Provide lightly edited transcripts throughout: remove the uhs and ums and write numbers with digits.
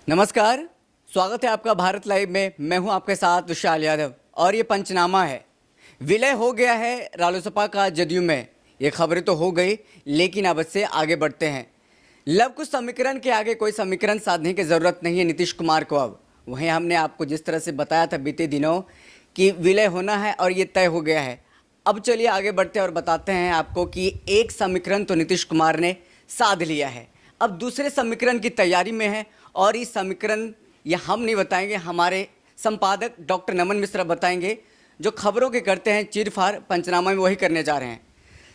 नमस्कार, स्वागत है आपका भारत लाइव में। मैं हूं आपके साथ विशाल यादव और ये पंचनामा है। विलय हो गया है रालोसपा का जदयू में। ये खबरें तो हो गई, लेकिन अब से आगे बढ़ते हैं। लव कुश समीकरण के आगे कोई समीकरण साधने की ज़रूरत नहीं है नीतीश कुमार को अब। वहीं हमने आपको जिस तरह से बताया था बीते दिनों कि विलय होना है और ये तय हो गया है। अब चलिए आगे बढ़ते हैं और बताते हैं आपको कि एक समीकरण तो नीतीश कुमार ने साध लिया है, अब दूसरे समीकरण की तैयारी में है। और इस समीकरण ये हम नहीं बताएंगे, हमारे संपादक डॉक्टर नमन मिश्रा बताएंगे, जो खबरों के करते हैं चीरफाड़, पंचनामा में वही करने जा रहे हैं।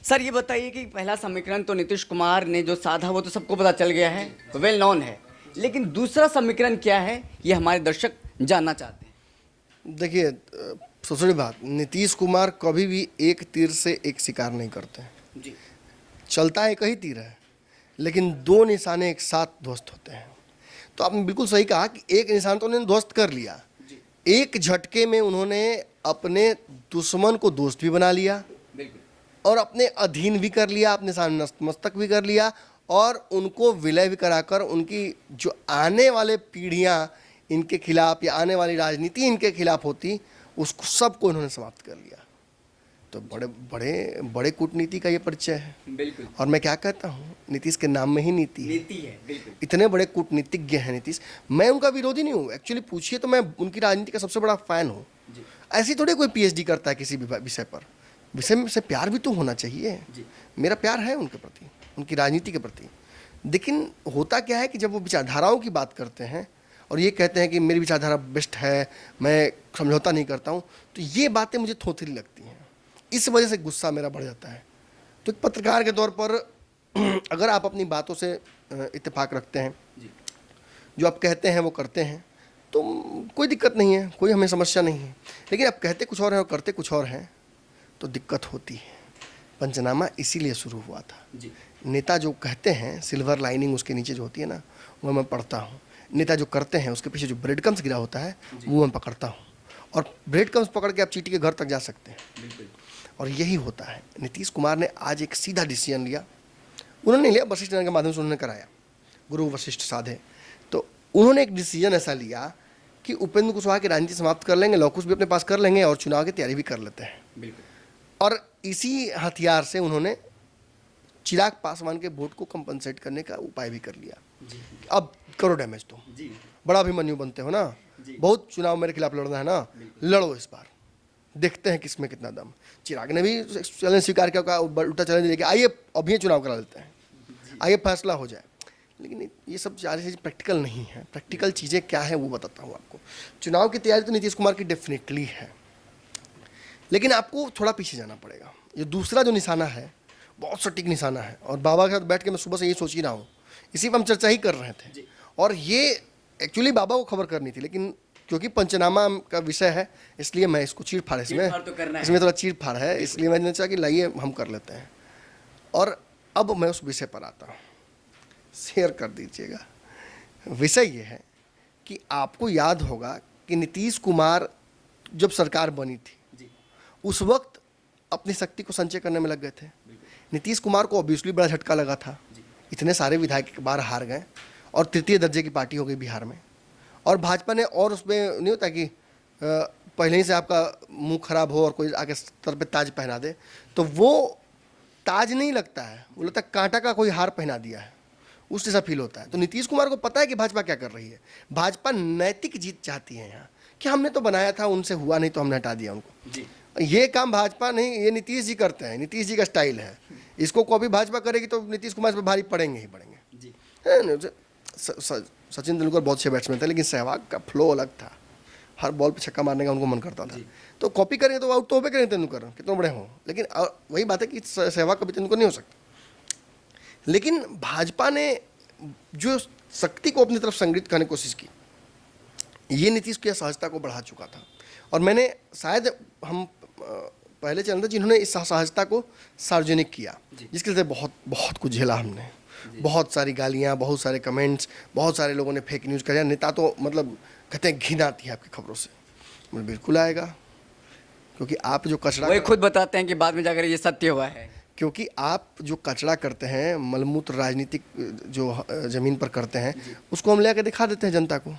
सर ये बताइए कि पहला समीकरण तो नीतीश कुमार ने जो साधा वो तो सबको पता चल गया है, वेल नॉन है, लेकिन दूसरा समीकरण क्या है ये हमारे दर्शक जानना चाहते हैं। देखिए, सबसे बड़ी बात, नीतीश कुमार कभी भी एक तीर से एक शिकार नहीं करते हैं जी। चलता एक ही तीर है, लेकिन दो निशाने एक साथ ध्वस्त होते हैं। तो आपने बिल्कुल सही कहा कि एक निशान तो उन्होंने ध्वस्त कर लिया, एक झटके में उन्होंने अपने दुश्मन को दोस्त भी बना लिया और अपने अधीन भी कर लिया, अपने सामने नतमस्तक भी कर लिया और उनको विलय भी कराकर उनकी जो आने वाले पीढ़ियां इनके खिलाफ या आने वाली राजनीति इनके खिलाफ होती, उसको सबको इन्होंने समाप्त कर लिया। तो बड़े बड़े बड़े कूटनीति का ये परिचय है। बिल्कुल। और मैं क्या कहता हूँ, नीतीश के नाम में ही नीति है। बिल्कुल। इतने बड़े कूटनीतिज्ञ हैं नीतीश। मैं उनका विरोधी नहीं हूँ, एक्चुअली पूछिए तो मैं उनकी राजनीति का सबसे बड़ा फैन हूँ। ऐसी थोड़ी कोई पीएचडी करता है किसी भी विषय पर। विषय में से प्यार भी तो होना चाहिए। मेरा प्यार है उनके प्रति, उनकी राजनीति के प्रति। लेकिन होता क्या है कि जब वो विचारधाराओं की बात करते हैं और ये कहते हैं कि मेरी विचारधारा बेस्ट है, मैं समझौता नहीं करता हूँ, तो ये बातें मुझे थोथरी लगती हैं। इस वजह से गुस्सा मेरा बढ़ जाता है। तो एक पत्रकार के तौर पर अगर आप अपनी बातों से इत्तेफाक रखते हैं, जो आप कहते हैं वो करते हैं, तो कोई दिक्कत नहीं है, कोई हमें समस्या नहीं है। लेकिन आप कहते कुछ और हैं और करते कुछ और हैं, तो दिक्कत होती है। पंचनामा इसीलिए शुरू हुआ था। नेता जो कहते हैं, सिल्वर लाइनिंग उसके नीचे जो होती है ना, वो मैं पढ़ता हूँ। नेता जो करते हैं उसके पीछे जो ब्रेड क्रम्स गिरा होता है वो मैं पकड़ता हूँ, और ब्रेड क्रम्स पकड़ के आप चींटी के घर तक जा सकते हैं। और यही होता है। नीतीश कुमार ने आज एक सीधा डिसीजन लिया। उन्होंने लिया, वशिष्ठ के माध्यम से उन्होंने कराया, गुरु वशिष्ठ साधे। तो उन्होंने एक डिसीजन ऐसा लिया कि उपेंद्र कुशवाहा की राजनीति समाप्त कर लेंगे, लौकुश भी अपने पास कर लेंगे और चुनाव की तैयारी भी कर लेते हैं। और इसी हथियार से उन्होंने चिराग पासवान के वोट को कंपनसेट करने का उपाय भी कर लिया। अब करो डैमेज। तो बड़ा अभिमन्यु बनते हो ना, बहुत चुनाव मेरे खिलाफ लड़ना है ना, लड़ो इस बार, देखते हैं किसमें कितना दम। चिराग ने भी चैलेंज स्वीकार किया, कहा उल्टा चैलेंज लेके आइए अभी चुनाव करा लेते हैं, आइए फैसला हो जाए। लेकिन ये सब सारी चीज़ प्रैक्टिकल नहीं है। प्रैक्टिकल चीज़ें क्या है वो बताता हूँ आपको। चुनाव की तैयारी तो नीतीश कुमार की डेफिनेटली है, लेकिन आपको थोड़ा पीछे जाना पड़ेगा। ये दूसरा जो निशाना है बहुत सटीक निशाना है, और बाबा के साथ बैठ के मैं सुबह से यही सोच ही रहा हूँ, इसी पर हम चर्चा ही कर रहे थे। और ये एक्चुअली बाबा को खबर करनी थी, लेकिन क्योंकि पंचनामा का विषय है इसलिए मैं इसको चीर फाड़, इसमें थोड़ा चीर फाड़ है, इसलिए मैंने सोचा कि लाइए हम कर लेते हैं। और अब मैं उस विषय पर आता हूँ, शेयर कर दीजिएगा। विषय ये है कि आपको याद होगा कि नीतीश कुमार जब सरकार बनी थी उस वक्त अपनी शक्ति को संचय करने में लग गए थे। नीतीश कुमार को ऑब्वियसली बड़ा झटका लगा था, इतने सारे विधायक एक बार हार गए और तृतीय दर्जे की पार्टी हो गई बिहार में। और भाजपा ने, और उसमें नहीं होता कि पहले ही से आपका मुंह खराब हो और कोई आगे सर पे ताज पहना दे, तो वो ताज नहीं लगता है, वो लगता है कांटा का कोई हार पहना दिया है, उस जैसा फील होता है। तो नीतीश कुमार को पता है कि भाजपा क्या कर रही है। भाजपा नैतिक जीत चाहती है यहाँ, कि हमने तो बनाया था, उनसे हुआ नहीं तो हमने हटा दिया उनको। ये काम भाजपा नहीं, ये नीतीश जी करते हैं, नीतीश जी का स्टाइल है। इसको कॉपी भाजपा करेगी तो नीतीश कुमार पर भारी पड़ेंगे ही पड़ेंगे। सचिन तेंदुलकर बहुत अच्छे बैट्समैन थे, लेकिन सहवाग का फ्लो अलग था, हर बॉल पे छक्का मारने का उनको मन करता था। तो कॉपी करेंगे तो आउट तो होबे करेंगे तेंदुलकर, कितने बड़े हों। लेकिन वही बात है कि सहवाग कभी तेंदुलकर नहीं हो सकता। लेकिन भाजपा ने जो शक्ति को अपनी तरफ संग्रहित करने की कोशिश की, ये नीतीश की सहजता को बढ़ा चुका था। और मैंने शायद हम पहले चैनल थे जिन्होंने इस सहजता को सार्वजनिक किया, जिसके लिए बहुत बहुत कुछ झेला हमने। बहुत सारी गालियाँ, बहुत सारे कमेंट्स, बहुत सारे लोगों ने फेक न्यूज़ किया। नेता तो मतलब कहते हैं घिन आती है आपकी खबरों से। मुझे बिल्कुल आएगा, क्योंकि आप जो कचरा, वही खुद बताते हैं कि बाद में जाकर ये सत्य हुआ है। क्योंकि आप जो कचरा करते हैं, मलमूत्र राजनीतिक जो जमीन पर करते हैं, उसको हम ले आके दिखा देते हैं जनता को,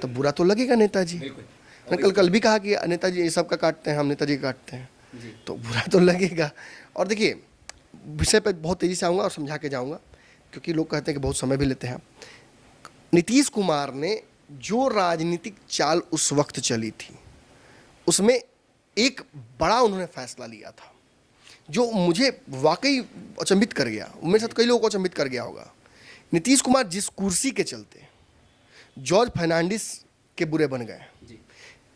तो बुरा तो लगेगा नेताजी। मैंने कल भी कहा कि नेताजी ये सब का काटते हैं, हम नेताजी का काटते हैं, तो बुरा तो लगेगा। और देखिए, विषय पे बहुत तेज़ी से आऊँगा और समझा के जाऊँगा, क्योंकि लोग कहते हैं कि बहुत समय भी लेते हैं। नीतीश कुमार ने जो राजनीतिक चाल उस वक्त चली थी, उसमें एक बड़ा उन्होंने फैसला लिया था जो मुझे वाकई अचंभित कर गया, मेरे साथ कई लोगों को अचंभित कर गया होगा। नीतीश कुमार जिस कुर्सी के चलते जॉर्ज फर्नांडिस के बुरे बन गए,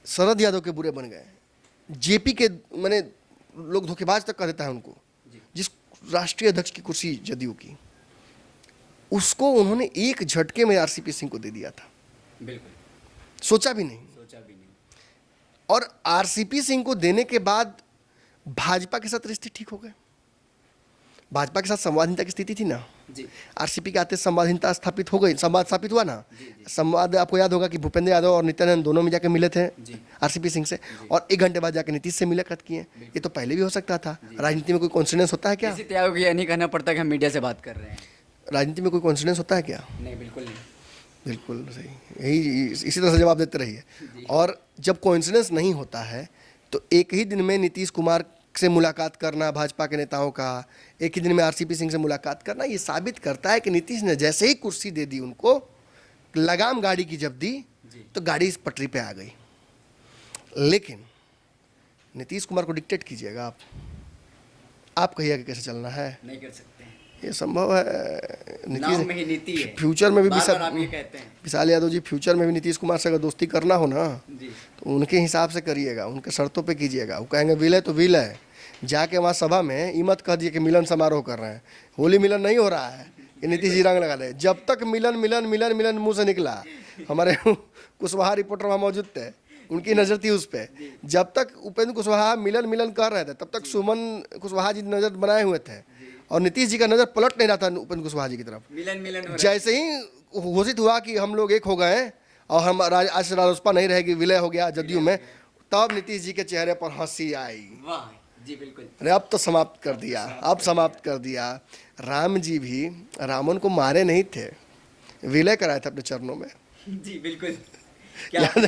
शरद यादव के बुरे बन गए, जेपी के, मैंने लोग धोखेबाज तक कह देता है उनको, जिस राष्ट्रीय अध्यक्ष की कुर्सी जदयू की, उसको उन्होंने एक झटके में आरसीपी सिंह को दे दिया था। बिल्कुल सोचा भी नहीं। और आरसीपी सिंह को देने के बाद भाजपा के साथ रिश्ते ठीक हो गए। भाजपा के साथ संवादहीनता की स्थिति थी ना, आरसीपी के आते संवादहीनता स्थापित हो गई, संवाद स्थापित हुआ ना। संवाद आपको याद होगा कि भूपेंद्र यादव और नित्यानंद दोनों में जाके मिले थे आरसीपी सिंह से, और 1 घंटे बाद जाके नीतीश से मुलाकात किए। ये तो पहले भी हो सकता था। राजनीति में कोई कॉन्सिडेंस होता है क्या? त्याग ये नहीं कहना पड़ता कि हम मीडिया से बात कर रहे हैं। राजनीति में कोई कॉन्सिडेंस होता है क्या? नहीं, बिल्कुल नहीं। बिल्कुल सही, यही इसी तरह से जवाब देते रहिए। और जब कोइंसिडेंस नहीं होता है तो एक ही दिन में नीतीश कुमार से मुलाकात करना भाजपा के नेताओं का, एक ही दिन में आरसीपी सिंह से मुलाकात करना, ये साबित करता है कि नीतीश ने जैसे ही कुर्सी दे दी उनको, लगाम गाड़ी की जब दी तो गाड़ी इस पटरी पे आ गई। लेकिन नीतीश कुमार को डिक्टेट कीजिएगा आप कहिएगा कैसे चलना है, नहीं कर सकते। ये संभव है। नाम में ही नीति है। फ्यूचर में भी आप ये कहते हैं। विशाल यादव जी, फ्यूचर में भी नीतीश कुमार से अगर दोस्ती करना हो ना, तो उनके हिसाब से करिएगा, उनके शर्तों पे कीजिएगा। वो कहेंगे विलय तो विलय, जाके वहाँ सभा में ये मत कह दिए कि मिलन समारोह कर रहे हैं। होली मिलन नहीं हो रहा है कि नीतीश जी रंग लगा दे। जब तक मिलन मिलन मिलन मिलन मुँह से निकला, हमारे कुशवाहा रिपोर्टर वहाँ मौजूद थे, उनकी नज़र थी उस पर। जब तक उपेंद्र कुशवाहा मिलन मिलन कर रहे थे, तब तक सुमन कुशवाहा जी नज़र बनाए हुए थे, और नीतीश जी का नज़र पलट नहीं रहा था उपेंद्र कुशवाहा जी की तरफ। मिलन मिलन हो रहा है। जैसे ही घोषित हुआ कि हम लोग एक हो गए और हम आज से रालोसपा नहीं रहेगी, विलय हो गया जदयू में, तब नीतीश जी के चेहरे पर हंसी आई। वाह जी, बिल्कुल। अरे अब तो समाप्त कर दिया, अब समाप्त कर दिया। राम जी भी रावण को मारे नहीं थे, विलय कराए थे अपने चरणों में। जी बिल्कुल। याद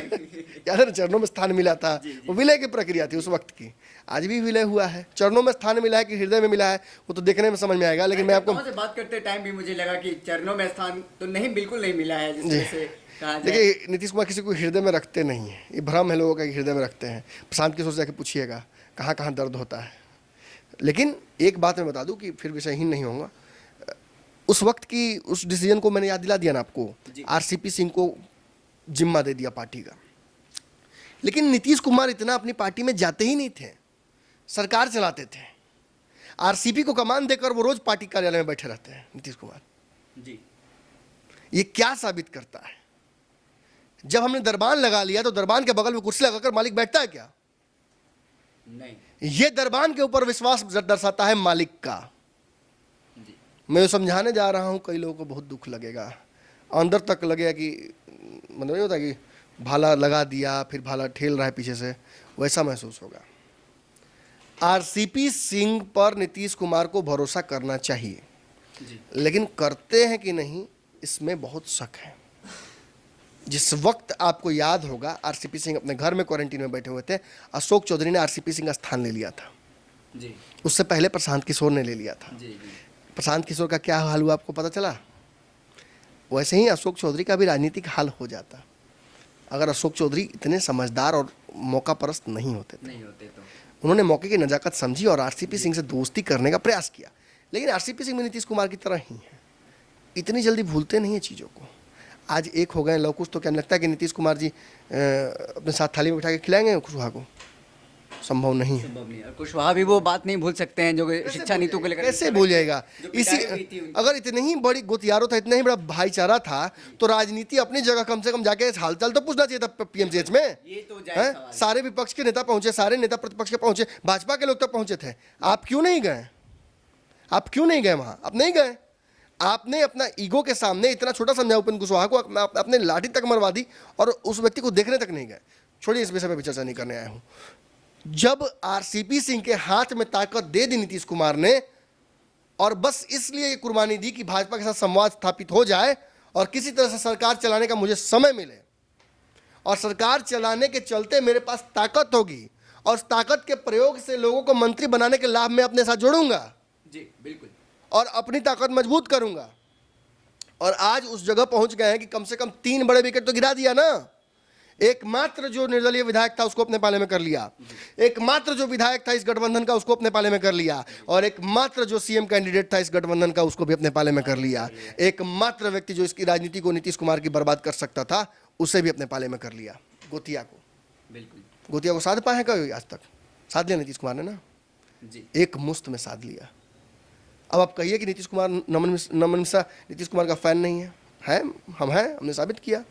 है, चरणों में स्थान मिला था, वो विलय की प्रक्रिया थी उस वक्त की। आज भी विलय हुआ है, चरणों में स्थान मिला है कि हृदय में मिला है, वो तो देखने में समझ में आएगा। लेकिन मैं आपको से बात करते टाइम भी मुझे लगा कि चरणों में स्थान तो नहीं, बिल्कुल नहीं मिला है, जिस तरह से कहा जाए। देखिए, नीतीश कुमार किसी को हृदय में रखते नहीं है, ये भ्रम है लोगों का कि हृदय में रखते हैं। प्रशांत किशोर से जाके पूछिएगा कहाँ कहाँ दर्द होता है। लेकिन एक बात मैं बता दूं कि फिर विषयहीन नहीं होऊंगा, उस वक्त की उस डिसीजन को मैंने याद दिला दिया ना आपको, आरसीपी सिंह को जिम्मा दे दिया पार्टी का। लेकिन नीतीश कुमार इतना अपनी पार्टी में जाते ही नहीं थे, सरकार चलाते थे। आरसीपी को कमान देकर वो रोज पार्टी कार्यालय में बैठे रहते हैं नीतीश कुमार जी। ये क्या साबित करता है? जब हमने दरबान लगा लिया तो दरबान के बगल में कुर्सी लगाकर मालिक बैठता है क्या? नहीं। ये दरबान के ऊपर विश्वास दर्शाता है मालिक का। मैं समझाने जा रहा हूं, कई लोगों को बहुत दुख लगेगा, अंदर तक लगेगा कि मतलब नहीं होता कि भाला लगा दिया फिर भाला ठेल रहा है पीछे से, वैसा महसूस होगा। आरसीपी सिंह पर नीतीश कुमार को भरोसा करना चाहिए, लेकिन करते हैं कि नहीं इसमें बहुत शक है। जिस वक्त आपको याद होगा आरसीपी सिंह अपने घर में क्वारंटीन में बैठे हुए थे, अशोक चौधरी ने आरसीपी सिंह का स्थान ले लिया था जी। उससे पहले प्रशांत किशोर ने ले लिया था जी। प्रशांत किशोर का क्या हाल हुआ आपको पता चला? वैसे ही अशोक चौधरी का भी राजनीतिक हाल हो जाता अगर अशोक चौधरी इतने समझदार और मौका परस्त नहीं होते तो। उन्होंने मौके की नज़ाकत समझी और आरसीपी सिंह से दोस्ती करने का प्रयास किया। लेकिन आरसीपी सिंह भी नीतीश कुमार की तरह ही है, इतनी जल्दी भूलते नहीं है चीज़ों को। आज एक हो गए लौकुश, तो क्या लगता है कि नीतीश कुमार जी अपने साथ थाली में बिठा के खिलाएंगे कुशवाहा को? संभव नहीं है। और कुशवाहा भी वो बात नहीं भूल सकते हैं जो शिक्षा नीति को लेकर। कैसे भूल जाएगा? इसी अगर इतनी ही बड़ी गोतियारो था, इतना ही बड़ा भाईचारा था, तो राजनीति अपनी जगह कम से कम जाके हालचाल तो पूछना चाहिए था पीएमसीएच में। ये तो है, सारे विपक्ष के नेता पहुंचे, सारे नेता प्रतिपक्ष के पहुंचे, भाजपा के लोग तक पहुंचे थे। आप क्यों नहीं गए? आप क्यों नहीं गए वहां? आप नहीं गए। आपने अपना ईगो के सामने इतना छोटा समझा उपेंद्र कुशवाहा को, अपने लाठी तक मरवा दी और उस व्यक्ति को देखने तक नहीं गए। छोड़िए, इस विषय पर चर्चा नहीं करने आया हूँ। जब आरसीपी सिंह के हाथ में ताकत दे दी नीतीश कुमार ने, और बस इसलिए ये कुर्बानी दी कि भाजपा के साथ संवाद स्थापित हो जाए और किसी तरह से सरकार चलाने का मुझे समय मिले, और सरकार चलाने के चलते मेरे पास ताकत होगी, और उस ताकत के प्रयोग से लोगों को मंत्री बनाने के लाभ में अपने साथ जोड़ूंगा जी बिल्कुल, और अपनी ताकत मजबूत करूंगा। और आज उस जगह पहुंच गए हैं कि कम से कम 3 बड़े विकेट तो गिरा दिया ना। एकमात्र जो निर्दलीय विधायक था उसको अपने पाले में कर लिया, एकमात्र जो विधायक था इस गठबंधन का उसको अपने पाले में कर लिया, और एकमात्र जो सीएम कैंडिडेट था इस गठबंधन का उसको भी अपने पाले में कर लिया। एकमात्र व्यक्ति जो इसकी राजनीति को नीतीश कुमार की बर्बाद कर सकता था उसे भी अपने पाले में कर लिया, गोतिया को। बिल्कुल गोतिया को साध पाए हैं कभी? आज तक साध लिया नीतीश कुमार ने ना, जी, एक मुश्त में साध लिया। अब आप कहिए कि नीतीश कुमार, नमन मिश्रा नीतीश कुमार का फैन नहीं है। हम हैं, हमने साबित किया,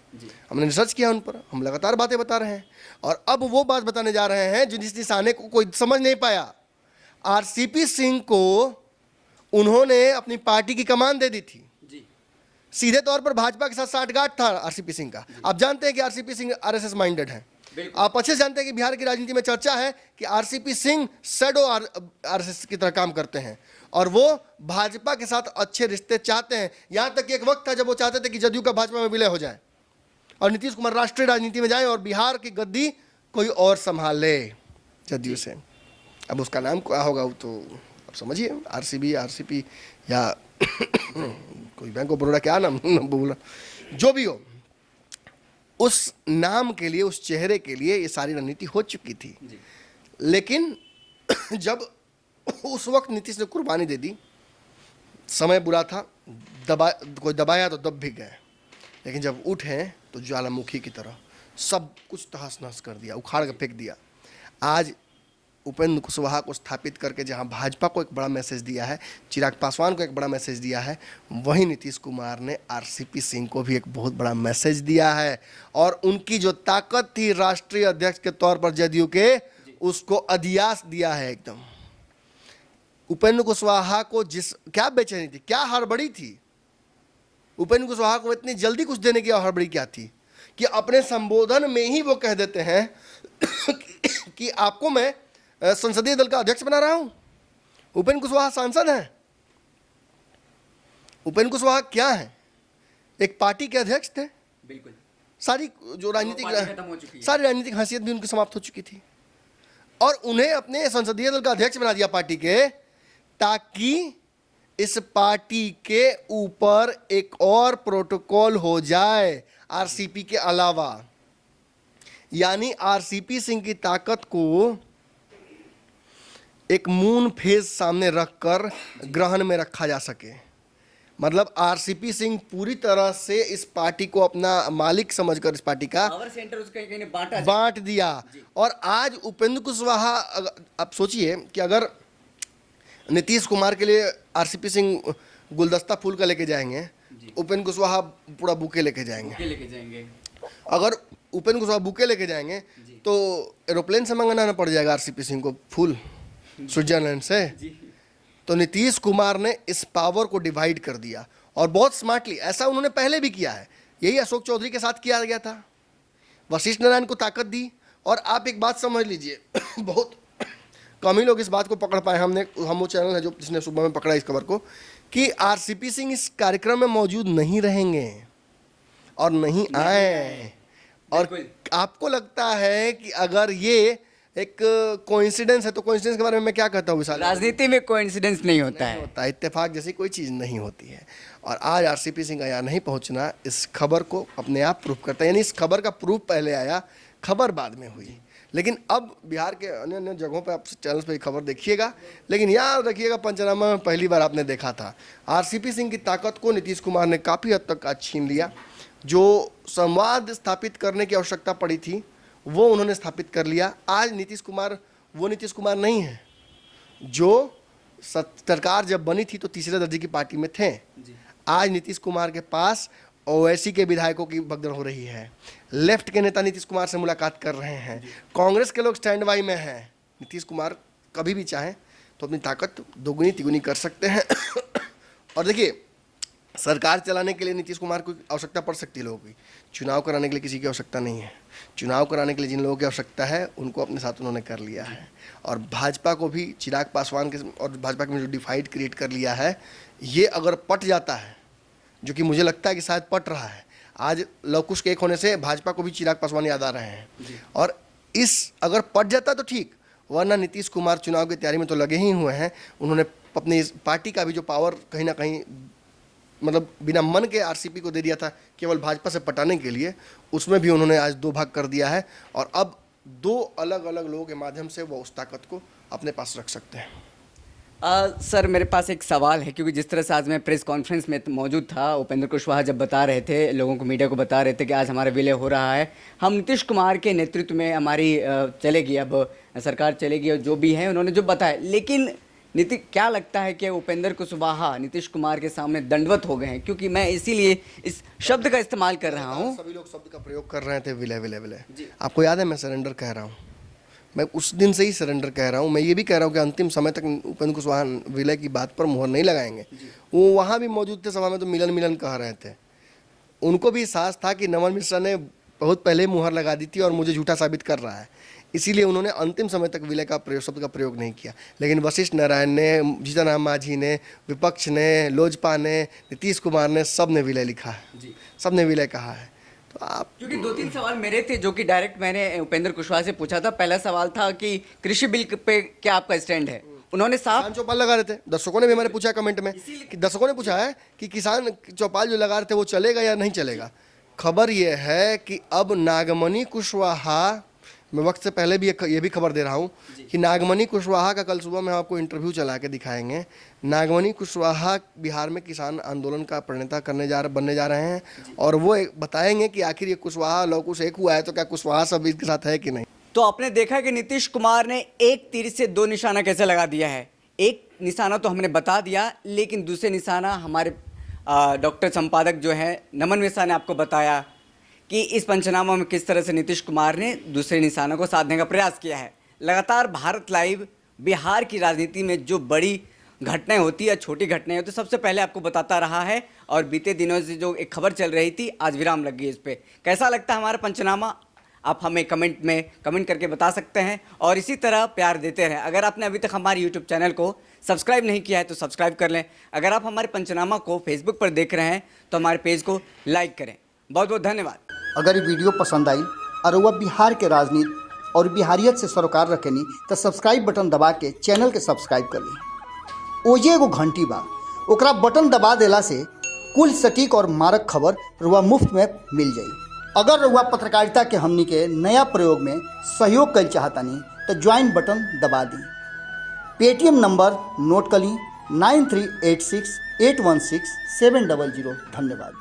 हमने रिसर्च किया उन पर, हम लगातार बातें बता रहे हैं। और अब वो बात बताने जा रहे हैं जो जिस निशाने को कोई समझ नहीं पाया। आरसीपी सिंह को उन्होंने अपनी पार्टी की कमान दे दी थी, जी, सीधे तौर पर भाजपा के साथ साठगांठ था आरसीपी सिंह का। आप जानते हैं कि आरसीपी सिंह आरएसएस माइंडेड है। आप अच्छे से जानते हैं कि बिहार की राजनीति में चर्चा है कि आरसीपी सिंह शैडो आरएसएस की तरह काम करते हैं, और वो भाजपा के साथ अच्छे रिश्ते चाहते हैं। यहां तक कि एक वक्त था जब वो चाहते थे कि जदयू का भाजपा में विलय हो जाए और नीतीश कुमार राष्ट्रीय राजनीति में जाए और बिहार की गद्दी कोई और संभाल ले जदयू से। अब उसका नाम क्या होगा वो तो अब समझिए, आरसीपी या कोई बैंक ऑफ बड़ौदा, क्या नाम बोला, जो भी हो, उस नाम के लिए, उस चेहरे के लिए ये सारी रणनीति हो चुकी थी। लेकिन जब उस वक्त नीतीश ने कुर्बानी दे दी, समय बुरा था, कोई दबाया तो दब भी गए, लेकिन जब उठे तो ज्वालामुखी की तरह सब कुछ तहस नहस कर दिया, उखाड़ के फेंक दिया। आज उपेंद्र कुशवाहा को स्थापित करके जहां भाजपा को एक बड़ा मैसेज दिया है, चिराग पासवान को एक बड़ा मैसेज दिया है, वहीं नीतीश कुमार ने आरसीपी सिंह को भी एक बहुत बड़ा मैसेज दिया है। और उनकी जो ताकत थी राष्ट्रीय अध्यक्ष के तौर पर जदयू के, उसको अदियास दिया है एकदम। उपेंद्र कुशवाहा को क्या बेचैनी थी, क्या हड़बड़ी थी, उपेंद्र कुशवाहा को इतनी जल्दी कुछ देने की हड़बड़ी क्या थी कि अपने संबोधन में ही वो कह देते हैं कि आपको मैं संसदीय दल का अध्यक्ष बना रहा हूं। उपेंद्र कुशवाहा सांसद हैं। उपेंद्र कुशवाहा क्या है, एक पार्टी के अध्यक्ष थे। बिल्कुल, सारी जो सारी राजनीतिक हैसियत भी उनकी समाप्त हो चुकी थी, और उन्हें अपने संसदीय दल का अध्यक्ष बना दिया पार्टी के, ताकि इस पार्टी के ऊपर एक और प्रोटोकॉल हो जाए आरसीपी के अलावा। यानी आरसीपी सिंह की ताकत को एक मून फेज सामने रखकर ग्रहण में रखा जा सके। मतलब आरसीपी सिंह पूरी तरह से इस पार्टी को अपना मालिक समझकर इस पार्टी का पावर सेंटर उसके कहीं बांट दिया। और आज उपेंद्र कुशवाहा, आप सोचिए कि अगर नीतीश कुमार के लिए आरसीपी सिंह गुलदस्ता फूल का लेके जाएंगे, उपेंद्र कुशवाहा पूरा बुके लेके जाएंगे। अगर उपेंद्र कुशवाहा बुके लेके जाएंगे तो एरोप्लेन से मंगाना पड़ जाएगा आरसीपी सिंह को फूल स्विट्जरलैंड से। तो नीतीश कुमार ने इस पावर को डिवाइड कर दिया, और बहुत स्मार्टली। ऐसा उन्होंने पहले भी किया है, यही अशोक चौधरी के साथ किया गया था। वशिष्ठ नारायण को ताकत दी। और आप एक बात समझ लीजिए, बहुत कम ही लोग इस बात को पकड़ पाए, हम वो चैनल है जो जिसने सुबह में पकड़ा इस खबर को, कि आरसीपी सिंह इस कार्यक्रम में मौजूद नहीं रहेंगे और नहीं आए। और आपको लगता है कि अगर ये एक कोइंसिडेंस है, तो कोइंसिडेंस के बारे में मैं क्या कहता हूँ विशाल? राजनीति में कोइंसिडेंस नहीं होता है, होता, इत्तेफाक जैसी कोई चीज़ नहीं होती है। और आज आरसीपी सिंह का यहाँ नहीं पहुँचना इस खबर को अपने आप प्रूफ करता है। यानी इस खबर का प्रूफ पहले आया, खबर बाद में हुई। लेकिन अब बिहार के अन्य अन्य जगहों पर आप चैनल पर खबर देखिएगा, लेकिन याद रखिएगा पंचनामा में पहली बार आपने देखा था। आरसीपी सिंह की ताकत को नीतीश कुमार ने काफ़ी हद तक आज छीन लिया। जो संवाद स्थापित करने की आवश्यकता पड़ी थी वो उन्होंने स्थापित कर लिया। आज नीतीश कुमार वो नीतीश कुमार नहीं है जो सरकार जब बनी थी तो तीसरे दर्जे की पार्टी में थे। आज नीतीश कुमार के पास ओवैसी के विधायकों की भगदड़ हो रही है, लेफ्ट के नेता नीतीश कुमार से मुलाकात कर रहे हैं, कांग्रेस के लोग स्टैंड बाई में हैं। नीतीश कुमार कभी भी चाहें तो अपनी ताकत दोगुनी तिगुनी कर सकते हैं। और देखिए, सरकार चलाने के लिए नीतीश कुमार को आवश्यकता पड़ सकती है लोगों की, चुनाव कराने के लिए किसी की आवश्यकता नहीं है। चुनाव कराने के लिए जिन लोगों की आवश्यकता है उनको अपने साथ उन्होंने कर लिया है। और भाजपा को भी चिराग पासवान के और भाजपा में जो डिवाइड क्रिएट कर लिया है, ये अगर पट जाता है, जो कि मुझे लगता है कि शायद पट रहा है, आज लवकुश के एक होने से भाजपा को भी चिराग पासवान याद आ रहे हैं। और इस अगर पट जाता है तो ठीक, वरना नीतीश कुमार चुनाव की तैयारी में तो लगे ही हुए हैं। उन्होंने अपनी इस पार्टी का भी जो पावर कहीं ना कहीं मतलब बिना मन के आरसीपी को दे दिया था केवल भाजपा से पटाने के लिए, उसमें भी उन्होंने आज 2 भाग कर दिया है। और अब 2 अलग अलग लोगों के माध्यम से वो उस ताकत को अपने पास रख सकते हैं। सर मेरे पास एक सवाल है, क्योंकि जिस तरह से आज मैं प्रेस कॉन्फ्रेंस में मौजूद था, उपेंद्र कुशवाहा जब बता रहे थे लोगों को, मीडिया को बता रहे थे कि आज हमारा विलय हो रहा है, हम नीतीश कुमार के नेतृत्व में हमारी चलेगी, अब सरकार चलेगी और जो भी है उन्होंने जो बताया, लेकिन क्या लगता है कि उपेंद्र कुशवाहा नीतीश कुमार के सामने दंडवत हो गए हैं? क्योंकि मैं इसीलिए इस शब्द का इस्तेमाल कर रहा हूँ। सभी लोग शब्द का प्रयोग कर रहे थे, विलय विलय विलय। आपको याद है मैं सरेंडर कह रहा हूँ, मैं उस दिन से ही सरेंडर कह रहा हूँ। मैं ये भी कह रहा हूँ कि अंतिम समय तक उपेंद्र कुशवाहा विलय की बात पर मुहर नहीं लगाएंगे। वो वहाँ भी मौजूद थे सभा में, तो मिलन मिलन कह रहे थे। उनको भी एहसास था कि नमन मिश्रा ने बहुत पहले मुहर लगा दी थी और मुझे झूठा साबित कर रहा है, इसीलिए उन्होंने अंतिम समय तक विलय का प्रयोग, शब्द का प्रयोग नहीं किया। लेकिन वशिष्ठ नारायण ने, जीतन राम मांझी ने, विपक्ष ने, लोजपा ने, नीतीश कुमार ने, सब ने विलय लिखा है, सब ने विलय कहा है। तो आप, क्योंकि 2-3 सवाल मेरे थे जो कि डायरेक्ट मैंने उपेंद्र कुशवाहा से पूछा था। पहला सवाल था कि कृषि बिल पे क्या आपका स्टैंड है? उन्होंने साफ किसान चौपाल लगा रहे थे, दर्शकों ने भी हमारे पूछा कमेंट में कि दर्शकों ने पूछा है कि किसान चौपाल जो लगा रहे थे वो चलेगा या नहीं चलेगा। खबर ये है कि अब नागमणि कुशवाहा, मैं वक्त से पहले भी ये भी खबर दे रहा हूँ कि नागमणि कुशवाहा का कल सुबह में आपको इंटरव्यू चला के दिखाएंगे। नागमणि कुशवाहा बिहार में किसान आंदोलन का प्रणेता बनने जा रहे हैं, और वो बताएंगे कि आखिर ये कुशवाहा लवकुश एक हुआ है तो क्या कुशवाहा सब इसके साथ है कि नहीं। तो आपने देखा कि नीतीश कुमार ने एक तीर से 2 निशाना कैसे लगा दिया है। एक निशाना तो हमने बता दिया, लेकिन दूसरे निशाना हमारे डॉक्टर संपादक जो है नमन मिश्रा ने आपको बताया कि इस पंचनामा में किस तरह से नीतीश कुमार ने दूसरे निशानों को साधने का प्रयास किया है। लगातार भारत लाइव बिहार की राजनीति में जो बड़ी घटनाएं होती है, छोटी घटनाएं होती है, सबसे पहले आपको बताता रहा है। और बीते दिनों से जो एक खबर चल रही थी, आज विराम लग गई इस पर। कैसा लगता है हमारा पंचनामा? आप हमें कमेंट करके बता सकते हैं, और इसी तरह प्यार देते रहें। अगर आपने अभी तक हमारे यूट्यूब चैनल को सब्सक्राइब नहीं किया है तो सब्सक्राइब कर लें। अगर आप हमारे पंचनामा को फेसबुक पर देख रहे हैं तो हमारे पेज को लाइक करें। बहुत बहुत धन्यवाद। अगर ये वीडियो पसंद आई और वह बिहार के राजनीति और बिहारियत से सरोकार रखेनी तो सब्सक्राइब बटन दबा के चैनल के सब्सक्राइब कर ली। ओजे एगो घंटी बा, ओकरा बटन दबा देला से कुल सटीक और मारक खबर रुआ मुफ्त में मिल जाई। अगर रुआ पत्रकारिता के हमनी के नया प्रयोग में सहयोग कर चाहतानी तो ज्वाइन बटन दबा दी। पेटीएम नंबर नोट कर ली 9386816700। धन्यवाद।